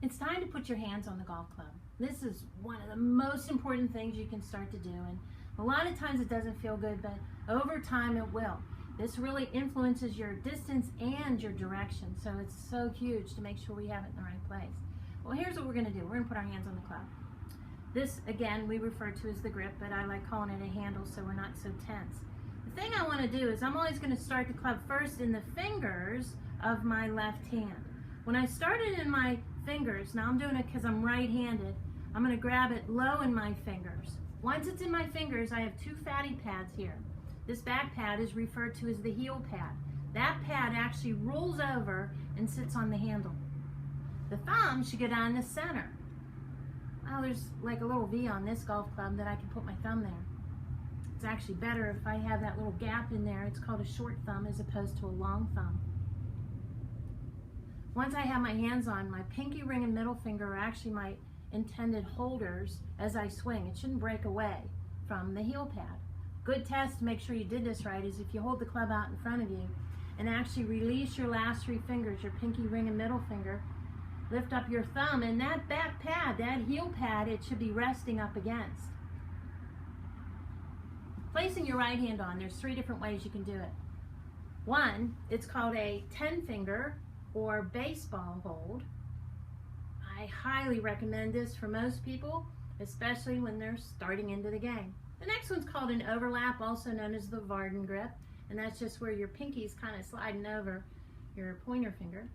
It's time to put your hands on the golf club. This is one of the most important things you can start to do, and a lot of times it doesn't feel good, but over time it will. This really influences your distance and your direction, so it's so huge to make sure we have it in the right place. Well, here's what we're going to do. We're going to put our hands on the club. This, again, we refer to as the grip, but I like calling it a handle so we're not so tense. The thing I want to do is I'm always going to start the club first in the fingers of my left hand. When I started in my fingers, now I'm doing it because I'm right-handed, I'm going to grab it low in my fingers. Once it's in my fingers, I have two fatty pads here. This back pad is referred to as the heel pad. That pad actually rolls over and sits on the handle. The thumb should go down the center. Well, there's like a little V on this golf club that I can put my thumb there. It's actually better if I have that little gap in there. It's called a short thumb as opposed to a long thumb. Once I have my hands on, my pinky ring and middle finger are actually my intended holders as I swing. It shouldn't break away from the heel pad. Good test to make sure you did this right is if you hold the club out in front of you and actually release your last three fingers, your pinky ring and middle finger, lift up your thumb, and that back pad, that heel pad, it should be resting up against. Placing your right hand on, there's three different ways you can do it. One, it's called a 10-finger or baseball hold. I highly recommend this for most people, especially when they're starting into the game. The next one's called an overlap, also known as the Varden grip, and that's just where your pinky's kind of sliding over your pointer finger.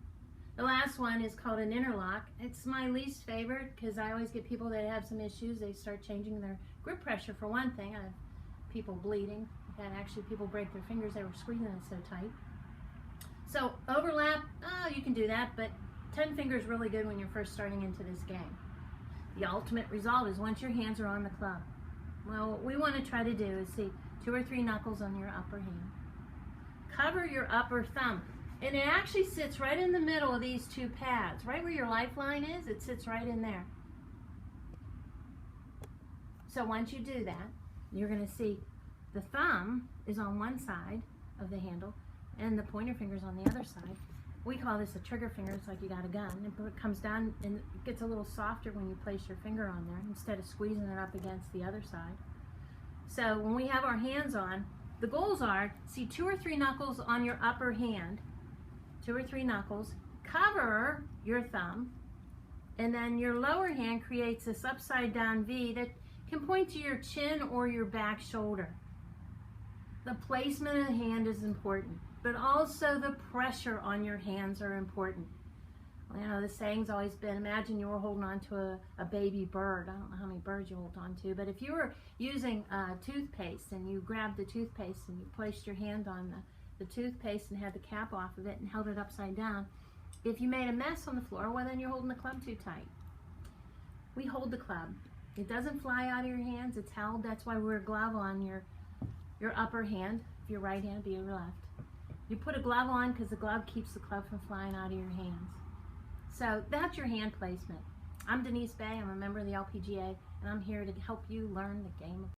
The last one is called an interlock. It's my least favorite because I always get people that have some issues. They start changing their grip pressure for one thing. I have people bleeding. I've had actually people break their fingers. They were squeezing it so tight. So overlap, you can do that, but 10 fingers is really good when you're first starting into this game. The ultimate result is once your hands are on the club. Well, what we want to try to do is see 2 or 3 knuckles on your upper hand. Cover your upper thumb. And it actually sits right in the middle of these two pads. Right where your lifeline is, it sits right in there. So once you do that, you're going to see the thumb is on one side of the handle and the pointer finger's on the other side. We call this a trigger finger. It's like you got a gun. It comes down and it gets a little softer when you place your finger on there instead of squeezing it up against the other side. So when we have our hands on, the goals are, see 2 or 3 knuckles on your upper hand, 2 or 3 knuckles, cover your thumb, and then your lower hand creates this upside down V that can point to your chin or your back shoulder. The placement of the hand is important, but also the pressure on your hands are important. Well, you know, the saying's always been, imagine you were holding on to a baby bird. I don't know how many birds you hold on to, but if you were using toothpaste and you grabbed the toothpaste and you placed your hand on the toothpaste and had the cap off of it and held it upside down, if you made a mess on the floor, well, then you're holding the club too tight. We hold the club. It doesn't fly out of your hands. It's held. That's why we wear a glove on your upper hand. If you're right hand, be your left. You put a glove on because the glove keeps the club from flying out of your hands. So that's your hand placement. I'm Denise Bay. I'm a member of the LPGA, and I'm here to help you learn the game of